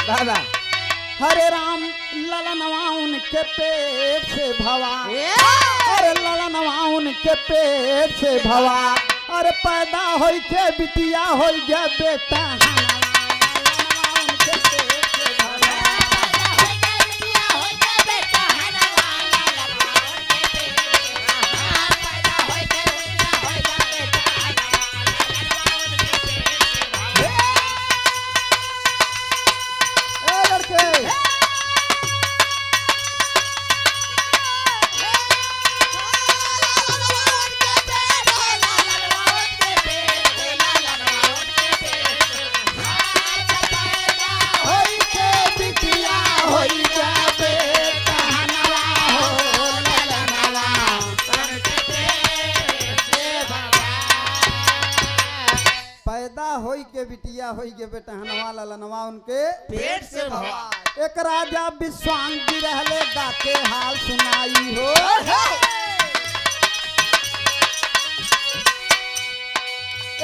दादा हरे राम ललनवा उनके पेट से भवा, अरे ललनवा उनके पेट से भवा, अरे पैदा होई के बिटिया होई गे बेटा होई के बिटिया होई के बेटा हनवा ललनवा उनके पेट से भवा। एक राजा विश्वांग जी रहले गाके हाल सुनाई हो,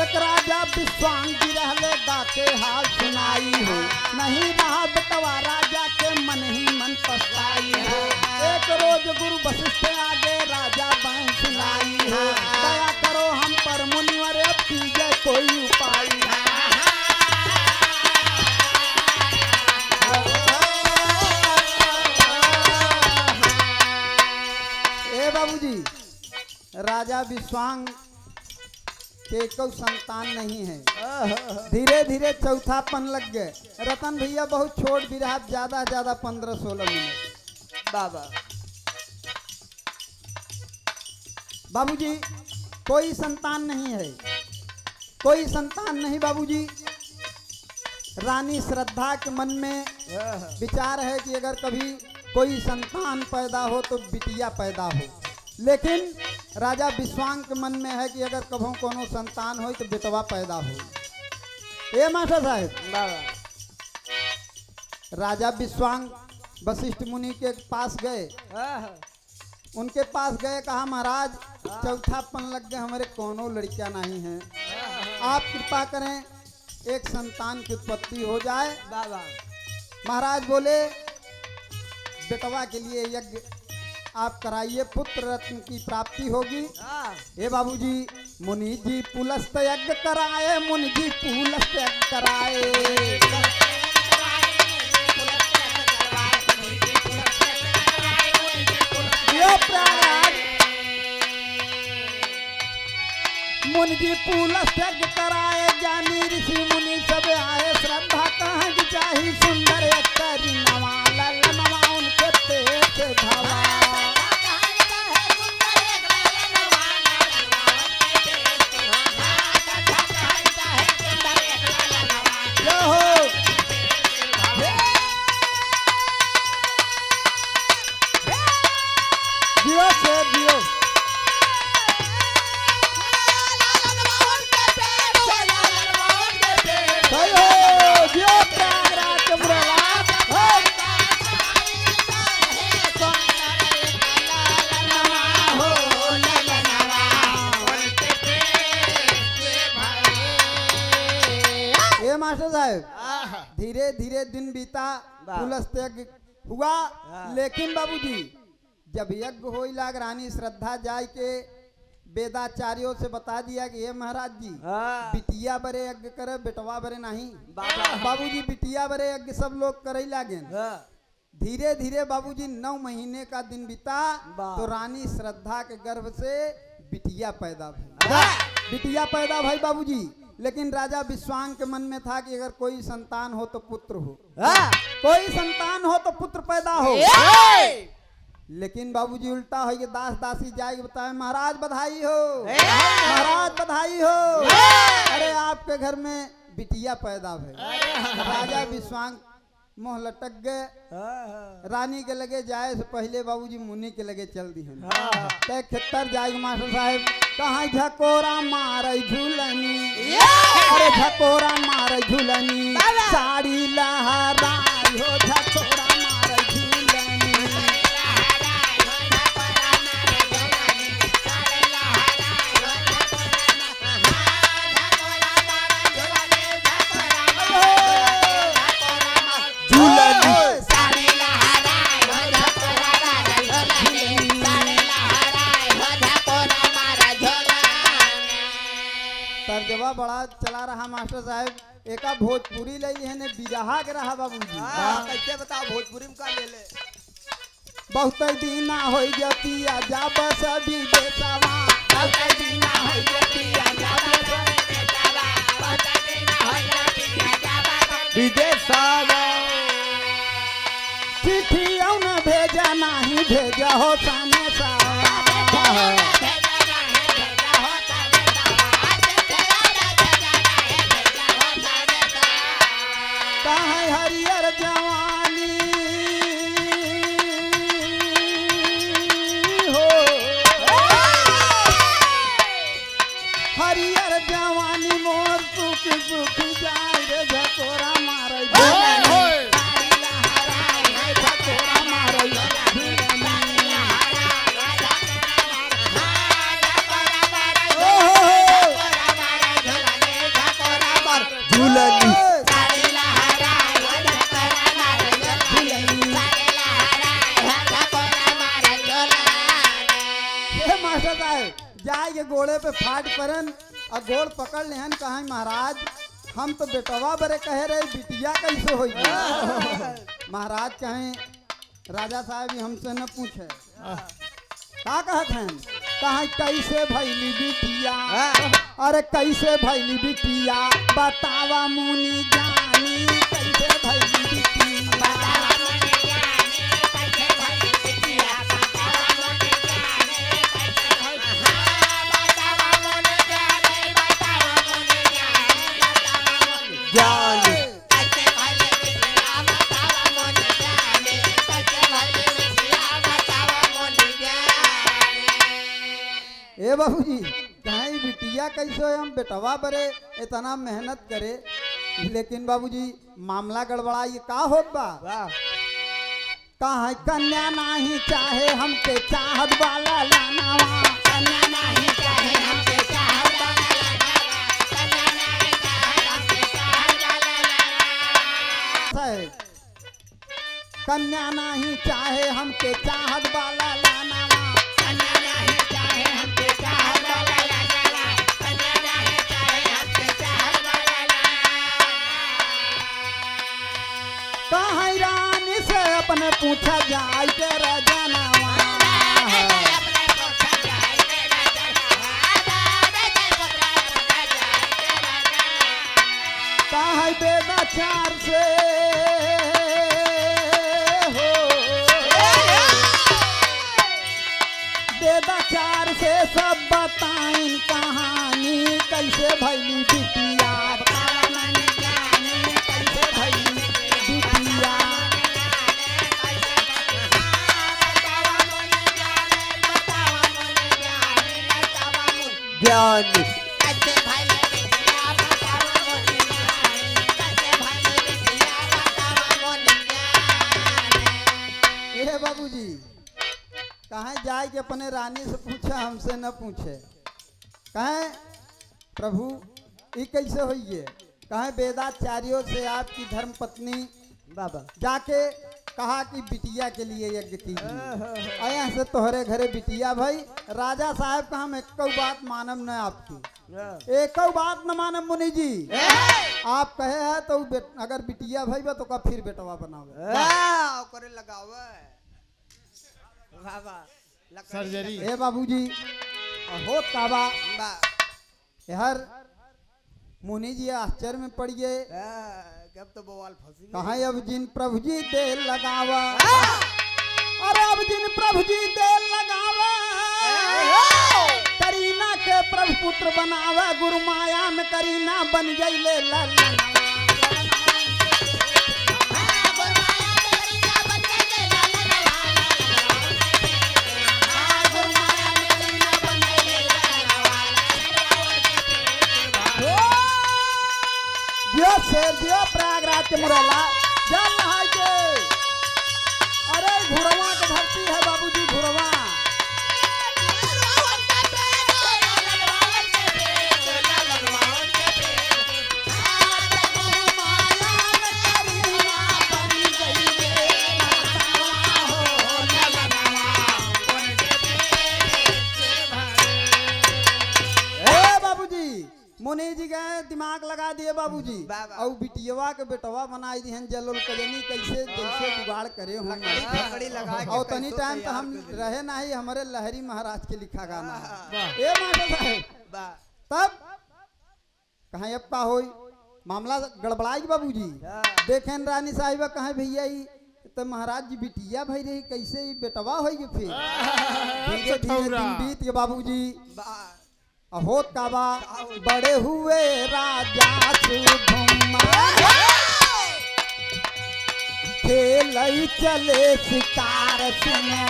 एक राजा विश्वांग जी रहले गाके हाल सुनाई हो, नहीं रहा बेटवा राजा के मन ही मन पछताई हो। एक रोज गुरु वशिष्ठ आगे राजा बहन सुनाई हो, दया करो हम पर मुनिवर अब कीजिए कोई उपाय। बाबूजी राजा विश्वांग के कोई संतान नहीं है, धीरे धीरे चौथापन लग गए। रतन भैया बहुत छोट भी रहा, ज्यादा 15-16 मिनट। बाबा बाबूजी कोई संतान नहीं है, कोई संतान नहीं। बाबूजी रानी श्रद्धा के मन में विचार है कि अगर कभी कोई संतान पैदा हो तो बिटिया पैदा हो, लेकिन राजा विश्वांग के मन में है कि अगर कभों कोनो संतान हो तो बेटवा पैदा हो। ये मास्टर साहब बाबा राजा विश्वांग वशिष्ठ मुनि के पास गए, उनके पास गए, कहा महाराज चौथापन लग गए, हमारे कोनो लड़कियां नहीं है, आप कृपा करें एक संतान की उत्पत्ति हो जाए। बाबा महाराज बोले बेटवा के लिए यज्ञ आप कराइए, पुत्र रत्न की प्राप्ति होगी। हे बाबूजी मुनि जी पुलस्त यज्ञ कराए, मुनि जी पुलस्त यज्ञ कराए। मुनि जी पुलस्त यज्ञ कराए, ज्ञानी ऋषि मुनि सब आए, श्रद्धा कहाँ की चाही सुंदर करी नवा ललनवा उनके पेट से भवा। मास्टर साहब धीरे धीरे दिन बीता, पुलस्त यज्ञ हुआ, लेकिन बाबूजी जब यज्ञ हो लाग रानी श्रद्धा जाय के वेदाचार्यों से बता दिया कि ये महाराज जी बिटिया बरे यज्ञ करे, बेटवा बरे नहीं। बाबूजी बिटिया बरे यज्ञ सब लोग करे लागे। धीरे धीरे बाबूजी 9 महीने का दिन बीता तो रानी श्रद्धा के गर्भ से बिटिया पैदा भई। बिटिया पैदा भाई बाबूजी, लेकिन राजा विश्वांग के मन में था कि अगर कोई संतान हो तो पुत्र हो, कोई संतान हो तो पुत्र पैदा हो। लेकिन बाबूजी उल्टा हो, ये दास दासी जाएगी बताए महाराज बधाई हो, महाराज बधाई हो, अरे आपके घर में बिटिया पैदा भई। राजा विश्वांग मोह लटक गए, रानी के लगे जाए से पहले बाबूजी मुनि के लगे चल दी हम तय खेतर जाएगी। मास्टर साहब कहाँ झकोरा मार झूलनी, अरे झकोरा मार झूलनी, साड़ी लहराई हो झकोरा मार झूलनी। गड़बड़ा चला रहा मास्टर साहब। एका भोजपुरी ले ली है ने बिरहा के रहा बाबूजी। कैसे बताओ भोजपुरी में का ले ले। बहुत दीना हो जतिया जा बस विदेशवा, बहुत दीना हो जतिया जा बस विदेशवा। चिट्ठियों न भेजा नहीं भेजा हो साने सा। कहाँ हरियर जवानी हो, हरियर जवानी मोर सुख सुख जाए रे झकोरा मारे झकोरा मारे झूलनी। मास्टर साहब जाए के घोड़े पे फाट परन और घोड़ पकड़ लेहन। कहा महाराज हम तो बेटवा बरे कहे रहे बिटिया कैसे होई। महाराज कहें राजा साहब ही हमसे न पूछे का कहत हैं। कहा कैसे भैली बिटिया, अरे कैसे भैली बिटिया बतावा मुनि जानी, कैसे भैली बिटिया। ए बाबूजी कहीं बिटिया कैसे हो, हम बेटवा बरे इतना मेहनत करे लेकिन बाबूजी मामला गड़बड़ा ये का होत बा। कहाँ कन्या नहीं चाहे हमके चाहत वाला लानावा, कन्या नहीं चाहे हमके चाहत वाला लानावा, कन्या नहीं चाहे हमके चाहत वाला लानावा। कन्या नहीं चाहे हमके चाहत वाला लानावा, कन्या नहीं चाहे हमके चाहत वाला लानावा, कन्या नहीं चाहे हमके चाहत वाला लानावा। कहाँ रानी से अपने पूछा जाए के रजनावा, कहाँ बेदाचार से हो, बेदाचार से सब बताइन कहानी कैसे भैली बिटिया, बतावा नहीं जानी कैसे भैली बिटिया। ज्ञानी ए बाबूजी कहाँ जाए के अपने रानी से पूछा हमसे न पूछे। कहें प्रभु ये कैसे हुई है। कहें वेदाचार्यों से आपकी धर्म पत्नी बाबा जाके कहा कि बिटिया के लिए यज्ञ कीजिए। आया से तोहरे घरे बिटिया भाई राजा साहब का हम एक बात मानम न आपकी, एक बात न मानम मुनि जी। आप कहे है तो अगर बिटिया भाई बा तो का फिर बेटवा बनावे करे लगावे बाबा सर्जरी। ए बाबूजी होत काबा हर मुनि जी आश्चर्य में पड़ गए। कब तो बवाल फंसी कहा अब जिन प्रभु जी तेल लगावा, अरे अब जिन प्रभु जी तेल लगावा, करीना के प्रभु पुत्र बनावा, गुरु माया में करीना बन गई ले लल्ला। दियो प्रयागराज के मुरैला चल रहा के। अरे घुड़वा के धरती है बाबूजी, घुड़वा मुनि जी गए दिमाग लगा दिए बाबूजी वाह। और बिटियवा के बेटवा बनाई दिहन जलोल कजनी कैसे जैसे जुगाड़ करे हो लकड़ी लगा के और तनी कैसो टाइम तो तैयार हम कर दी। रहे नहीं हमारे लहरी महाराज के लिखा गाना है। वाह। ए मास्टर साहब वाह। तब कहाँ अब का होई मामला गड़बड़ाई बाबूजी हाँ। देखें रानी साहिबा कहाँ भैया ई तो महाराज जी बिटिया भाई रही कैसे ही बेटवा होई फिर धीरे धीरे दिन बीत के बाबूजी वाह। होत काबा बड़े हुए राजा सुधुमा खेल चले शिकार सुने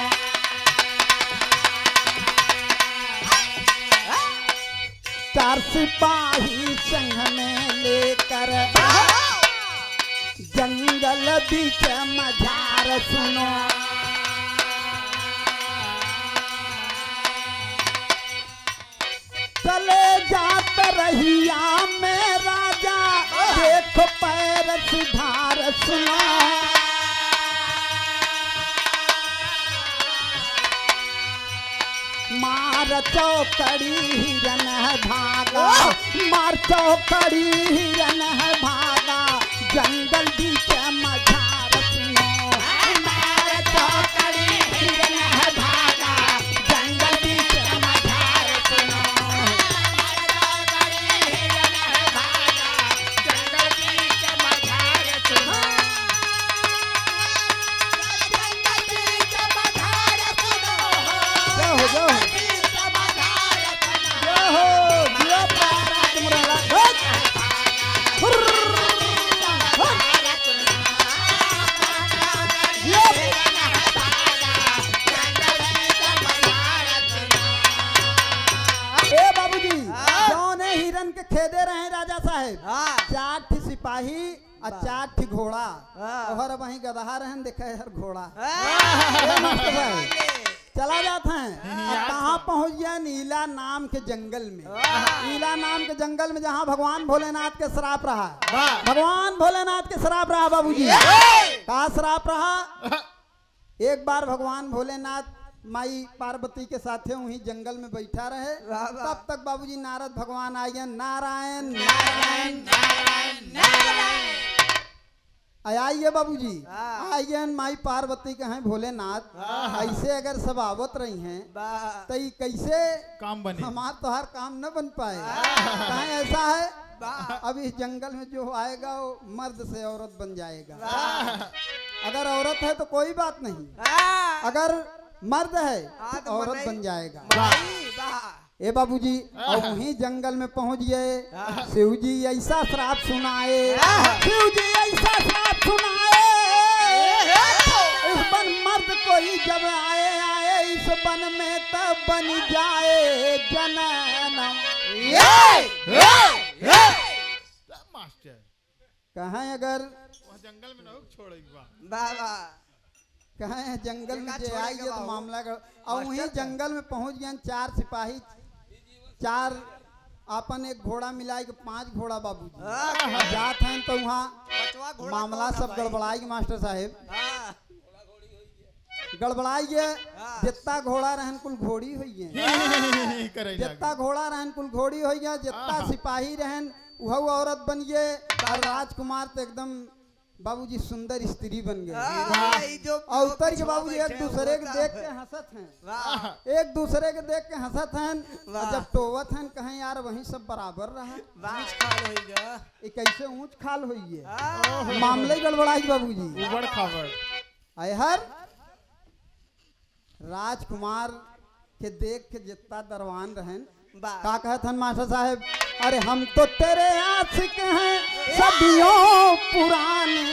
चार सिपाही संग में लेकर जंगल बीच मझार सुनो चले जात रहिया में राजा देख पैर सुधार सुना मार चौकड़ी हिरन है भागा मार चौकड़ी हिरन है भागा जंगल बीच मझार सुनो मार चौकड़ी हिरन है भागा जंगल बीच मझार सुनो जय हो जय हो जय हो जिया प्यारा तुम्हारा हट हुर्र, हट जिया ए बाबूजी जौन हिरन के खेदे रहे राजा साहेब हाँ। चार ठी सिपाही और चार ठी घोड़ा हाँ। और वहीं गदहा रहन देखे हर घोड़ा हाँ। ए मास्टर साहब चला जाते हैं अब कहाँ पहुंच गया नीला नाम के जंगल में नीला नाम के जंगल में जहाँ भगवान भोलेनाथ के श्राप रहा वाह। भगवान भोलेनाथ के श्राप रहा बाबूजी कहा श्राप रहा एक बार भगवान भोलेनाथ माई पार्वती के साथे वहीं जंगल में बैठा रहे वाह, वाह। तब तक बाबूजी नारद भगवान आए नारायण नारायण आइए बाबूजी हाँ। आइए माई पार्वती के हैं भोलेनाथ ऐसे अगर सब आवत रही हैं वाह। तो ये कैसे काम बने हमार तो हर काम न बन पाए कहीं ऐसा है वाह। अब इस जंगल में जो आएगा वो मर्द से औरत बन जाएगा वाह। अगर औरत है तो कोई बात नहीं हाँ। अगर मर्द है हाँ, तो तो औरत मनाई- बन जाएगा मनाई, वाह। ए बाबूजी और वहीं जंगल में पहुंच गए शिव जी ऐसा श्राप सुनाए शिव जी ऐसा श्राप सुनाए इस बन मर्द कोई जब आए आए इस बन में तब बन जाए जनन मास्टर कहें अगर वह जंगल में न छोड़ेगा वाह, वाह। कहें जंगल में एका जे छोड़े आई के तो बाबू। मामला कर और वहीं मास्टर जंगल में पहुंच गए चार सिपाही चार अपन एक घोड़ा मिलाई के 5 घोड़ा बाबूजी हाँ। जात हैं तो वहाँ पांचवा घोड़ा मामला कौन है सब भाई? गड़बड़ाई मास्टर साहेब हाँ। गड़बड़ाई है हाँ। जितना घोड़ा रहन कुल घोड़ी हुई है करे जितना घोड़ा रहन कुल घोड़ी हुई है जितना हाँ। सिपाही रहन वह औरत बन गए और राजकुमार तो एकदम बाबूजी सुंदर स्त्री बन गए हाँ, ये जो और उतर के पिछवा बाबूजी एक बैठे दूसरे के होता देख है। के हंसत हैं वाह। एक दूसरे के देख के हंसत हैं और वाह। जब टोवत हैं कहें यार वहीं सब बराबर रहा वाह। खाल होइगा। ये कैसे ऊंच खाल हुई है हाँ। मामले ही गड़बड़ाई बाबूजी उबड़ खाबड़ हर राजकुमार के देख के जितना दरवान रहन वाह। का कहत हन मास्टर साहब अरे हम तो तेरे आशिक हैं सदियों पुराने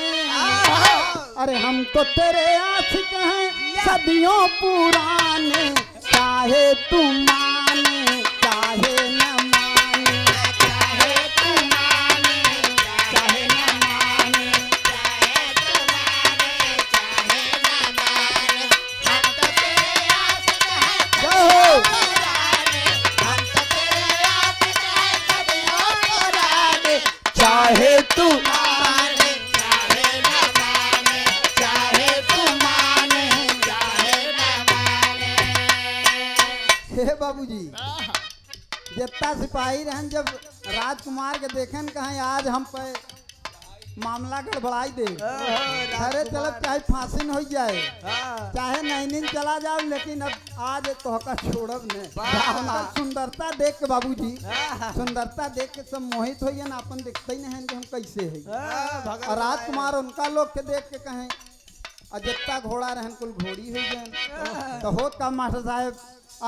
अरे हम तो तेरे आशिक हैं सदियों पुराने चाहे तू माने चाहे न माने चाहे तू माने चाहे न माने चाहे तू माने चाहे न माने हम तो तेरे आशिक हैं जय हो चाहे तू माने चाहे न माने चाहे तू माने चाहे न माने हे बाबूजी जितना सिपाही रहन जब राजकुमार के देखें कहीं आज हम पे मामला गड़बड़ाई दे घरे चलब चाहे फांसी न हो जाए चाहे नैनीन चला जाओ लेकिन अब आज तोहका छोड़ब ने उनकर सुंदरता देख के बाबूजी सुंदरता देख के सब मोहित हो ना अपन देखते ही नहीं कि हम कैसे है और राजकुमार उनका लोग के देख के कहें और जितना घोड़ा रहन कुल घोड़ी हो जाए तो होत का मास्टर साहब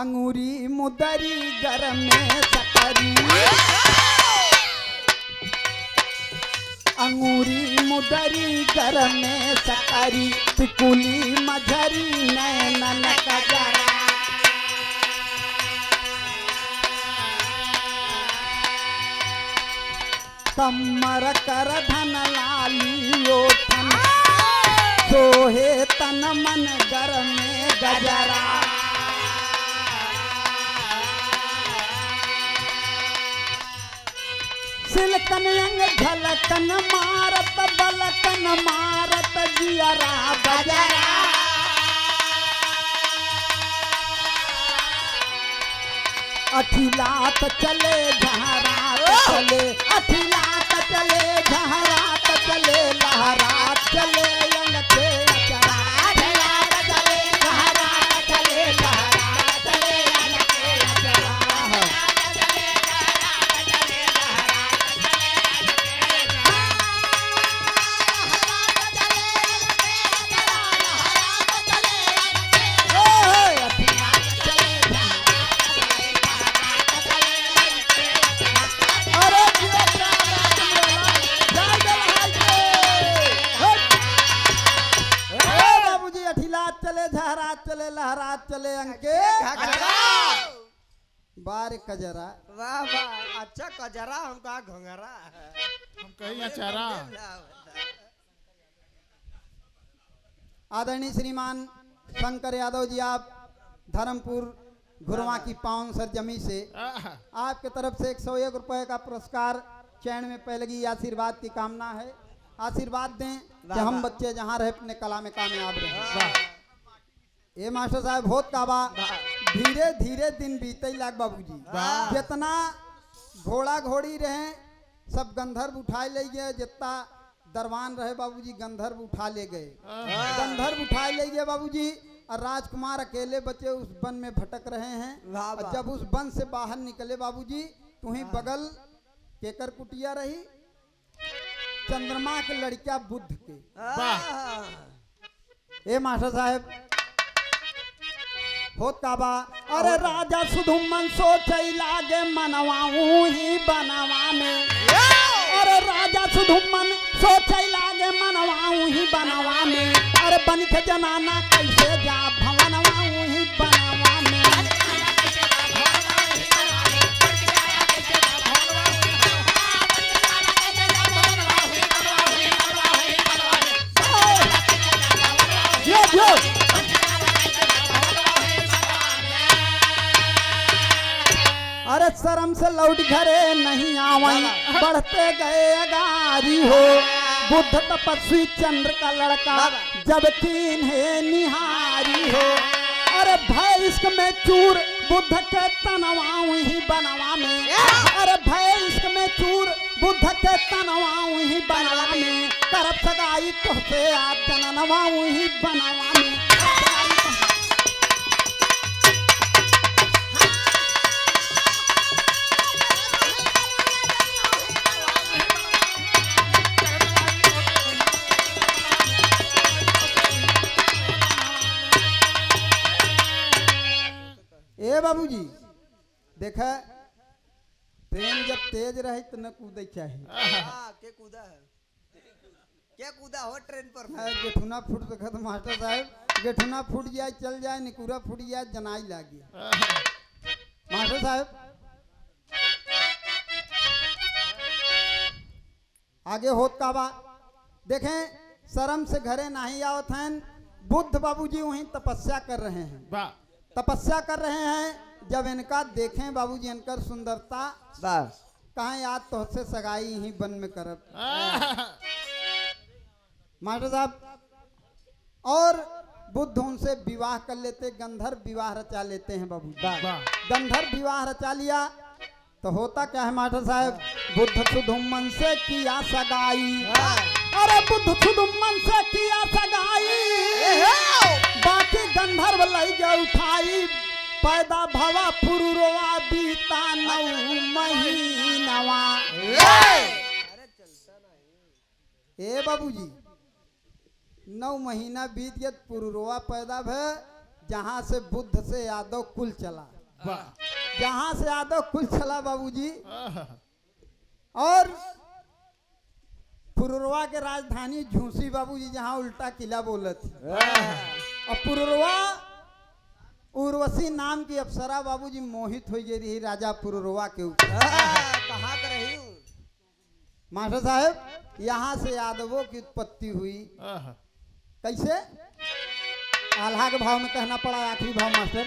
अंगूरी मुदरी गरम में सकरी अंगूरी मुदरी गरम में सकरी टिकुली मझरी नैनन कजरा कमर कर धन लाली ओठन सोहे तन मन गर में गजरा सिलकन अंग झलकन मारत बलकन मारत जियरा बजरा अठिलात चले जहरात चले अठिलात चले जहरात चले लहरात चले अंग के अचरा अठिलात चले जहरात चले लहरात चले अंग के अचरा चले लहरात चले अंके बार कजरा वाह वाह अच्छा कजरा हमका घंगरा हम कहीं अचारा आदरणीय श्रीमान शंकर यादव जी आप धर्मपुर घुरवा की पावन सरजमी से आपके तरफ से 101 रुपए का पुरस्कार चयन में पहलगी आशीर्वाद की कामना है आशीर्वाद दें कि हम बच्चे जहाँ रहे अपने कला में कामयाब रहे ये मास्टर साहब बहुत काबा धीरे धीरे दिन बीते लाग बाबूजी जितना घोड़ा घोड़ी रहे सब गंधर्व उठाए ले गए जितना दरबान रहे बाबूजी गंधर्व उठा ले गए गंधर्व उठाए ले गए बाबूजी और राजकुमार अकेले बच्चे उस वन में भटक रहे हैं और जब उस वन से बाहर निकले बाबूजी तुम्हें बगल केकर कुटिया रही चंद्रमा के लड़किया बुद्ध के ए मास्टर साहब होत काबा अरे राजा सुधुमन सोच लागे मनवाऊं ही बनवा में अरे राजा सुधुमन सोच लागे मनवाऊं ही बनवा में अरे बन के जनाना कैसे जा भवनवाऊं ही बनवा में अरे शर्म से लौट घरे नहीं आवई बढ़ते गए अगारी हो बुद्ध तपस्वी चंद्र का लड़का जब तीन है निहारी हो अरे भय इश्क में चूर बुद्ध के तनवाऊं ही बनवा में अरे भय इश्क में चूर बुद्ध के तनवाऊं ही बनवा में करब सगाई तुझसे आप जननवाऊं ही बनवा में ए बाबूजी देखा ट्रेन जब तेज रही तो न कूदे चाहिए के कूदा है क्या कूदा हो ट्रेन पर गेठुना फूट देखा तो मास्टर साहब गेठुना फूट जाए चल जाए निकुरा फूट जाए जनाई लागी मास्टर साहब आगे होत का बा देखें शर्म से घरे नहीं आवत हैं बुद्ध बाबूजी वहीं तपस्या कर रहे हैं तपस्या कर रहे हैं जब इनका देखें बाबूजी इनकर सुंदरता कहाँ याद तो से सगाई ही बन में करब मास्टर साहब और बुद्ध उनसे विवाह कर लेते गंधर्व विवाह रचा लेते हैं बाबू गंधर्व विवाह रचा लिया तो होता क्या है मास्टर साहब, बुद्ध सुधुमन से किया सगाई, अरे बुद्ध सुधुमन से किया सगाई, बाकी गंधर्व लई गए उठाई, पैदा भवा पुरुरवा बीता 9 महीनवा। ए बाबूजी 9 महीना बीत गया, पुरुरवा पैदा भे, जहां से बुद्ध से यादव कुल चला, जहां से यादव कुल चला बाबूजी। और पुरुरवा के राजधानी झूसी बाबूजी, जहां उल्टा किला बोले थी। और पुरुरवा उर्वशी नाम की अप्सरा बाबूजी मोहित हो गई रही राजा पुरुरवा के ऊपर। कहाँ कर रही हूँ मास्टर साहब, यहाँ से यादवों की उत्पत्ति हुई। कैसे? आल्हा के भाव में कहना पड़ा, आखिरी भाव मास्टर।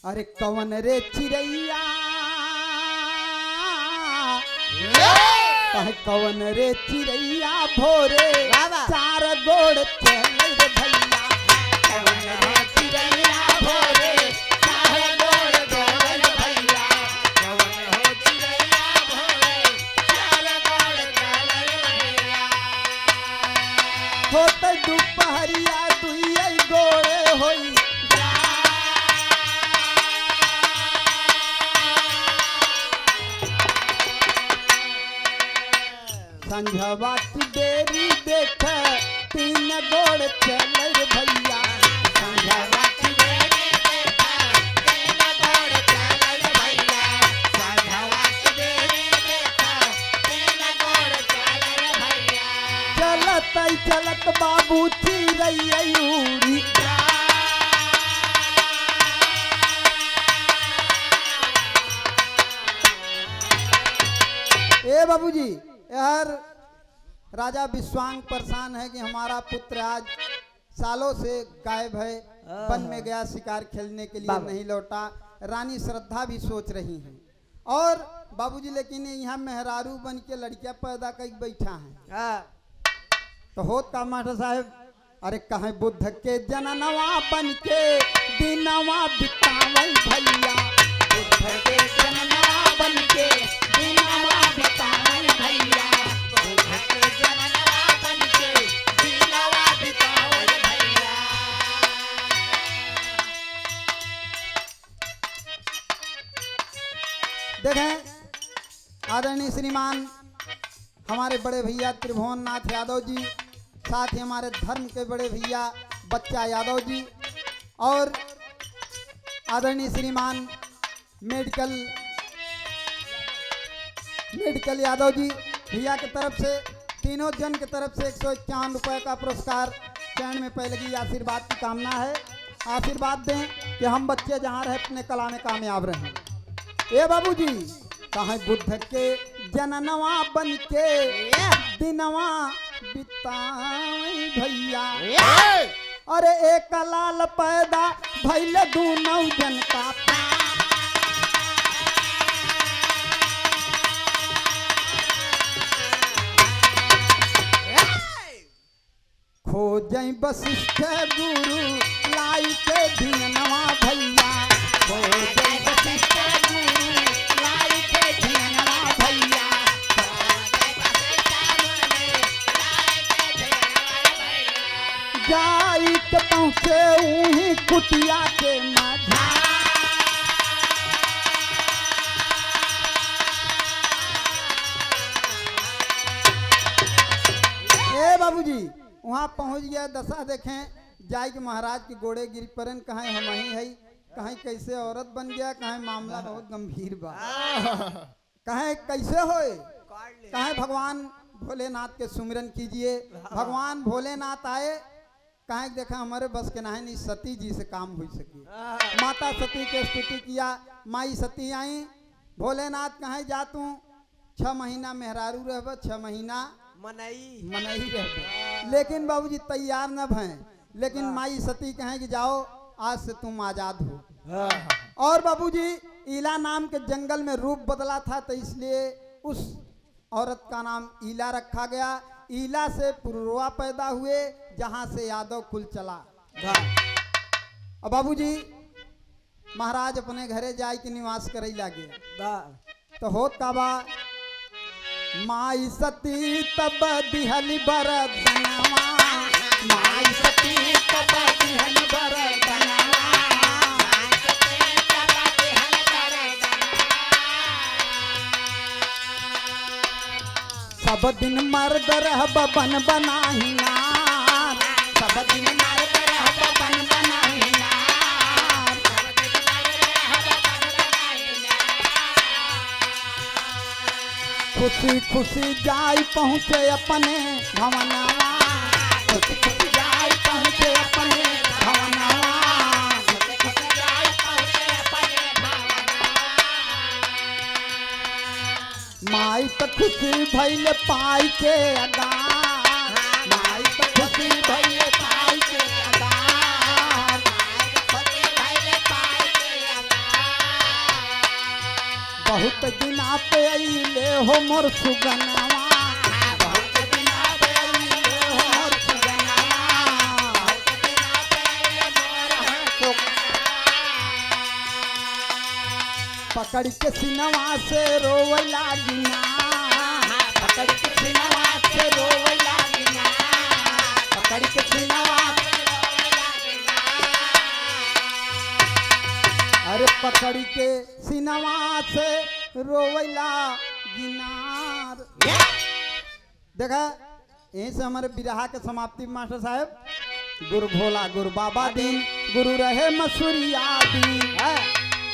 अरे कवन रे चिड़ैया, कवन रे चिड़ैया भोरे 4 गोड़ चले रे भैया, कवन रे चिड़ैया भोरे 4 गोड़ चले रे भैया, कवन रे चिड़ैया भोरे 4 गोड़ चले रे भैया, होत दुपहरिया 2 गोड़े होई, संझवा की देरी देख 3 गोड़ चले रे भैया, संझवा की देरी देख 3 गोड़ चले रे भैया, संझवा की देरी देख 3 गोड़ चले रे भैया, चलत चलत बाबू चिड़ैया उड़ी, ए बाबूजी यार राजा विश्वांग परेशान है कि हमारा पुत्र आज सालों से गायब है, वन में गया शिकार खेलने के लिए नहीं लौटा। रानी श्रद्धा भी सोच रही हैं, और बाबूजी लेकिन यहाँ मेहरारू बन के लड़कियां पैदा कर बैठा है। तो होत का मास्टर साहब, अरे कहे बुद्ध के जननवा बन के दिनवा बितावल भैया, बुद्ध के जननवा बन के दिनवा बितावल भैया, बुद्ध के जननवा बन के दिनवा बितावल भैया। देखें आदरणीय श्रीमान हमारे बड़े भैया त्रिभुवन नाथ यादव जी, साथ ही हमारे धर्म के बड़े भैया बच्चा यादव जी, और आदरणीय श्रीमान मेडिकल यादव जी भैया की तरफ से, तीनों जन की तरफ से 151 रुपए का पुरस्कार चरण में पहले की आशीर्वाद की कामना है। आशीर्वाद दें कि हम बच्चे जहाँ रहे अपने कला में कामयाब रहें। ए बाबूजी कहे बुद्ध के जननवा बन के दिनवा बिताई भैया, अरे एक लाल पैदा भैल 2 जन का, खोजई वशिष्ठ गुरु लाई के दिनवा भैया, खोजई वशिष्ठ गुरु लाई के दिनवा भैया, जाई के पहुँचे उही कुटिया के माझा, ए बाबूजी वहाँ पहुँच गया। दशा देखें जाय के महाराज के गोड़े गिर परन, कहें हम ही है, कहें कैसे औरत बन गया, कहें मामला बहुत गंभीर बा, कहें कैसे होए, कहें भगवान भोलेनाथ के सुमिरन कीजिए। भगवान भोलेनाथ आए, कहें देखा हमारे बस के नहीं सती जी से काम हो सके। माता सती के स्तुति किया, माई सती आई, भोलेनाथ कहें जा तू 6 महीना मेहरारू रह, 6 महीना मनई रह, लेकिन बाबूजी तैयार न भय, लेकिन माई सती कहें कि जाओ आज से तुम आजाद हो। और बाबूजी इला नाम के जंगल में रूप बदला था, तो इसलिए उस औरत का नाम ईला रखा गया। ईला से पुरुरवा पैदा हुए, जहां से यादव कुल चला। अब बाबूजी महाराज अपने घरे जाय के निवास करे लागे। तो होत का बा, माई सती तब दिहली बरदनवा, माई सती तब दिहली बरदनवा, सब दिन मर्द रहब बन बनाही नार, सब दिन मर्द रहब बन बनाही नार। खुशी खुशी जाई पहुँचे अपने भवनवा, खुशी खुशी जाई पहुँचे अपने भवनवा। माई तो खुशी भइले पाई के अगार, माई तो खुशी भइले पाई के अगार। बहुत दिना पे अइले हो मोर सुगनवा, बहुत दिना पे अइले हो मोर सुगनवा। पकड़ के सिनवा से रोवला गिना, पकड़ के सिनवा से रोवला गिना, पकड़ के सिनवा से रोवला गिना। अरे पकड़ के सिनवा से रोवला गिनार। देखा यहीं से हमारे बिरहा के समाप्ति मास्टर साहब। गुरु भोला गुरु बाबा दीन, गुरु रहे मसूरिया दीन।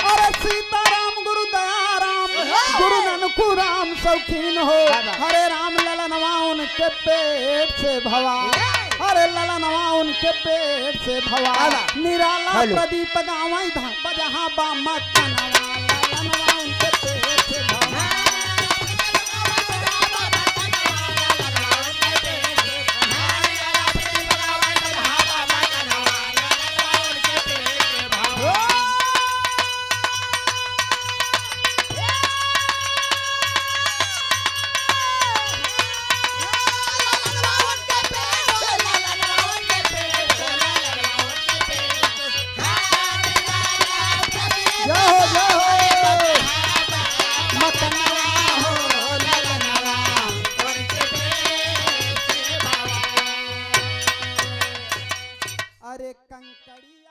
अरे सीताराम गुरु दयाराम, गुरु ननकू राम शौकीन हो। हरे राम ललनवा उनके पेट से भवा, हरे ललनवा उनके पेट से भवा। निराला प्रदीप गाँव बजहा बामा कनवा, ललनवा उनके पेट से भवा। अरे कंकड़िया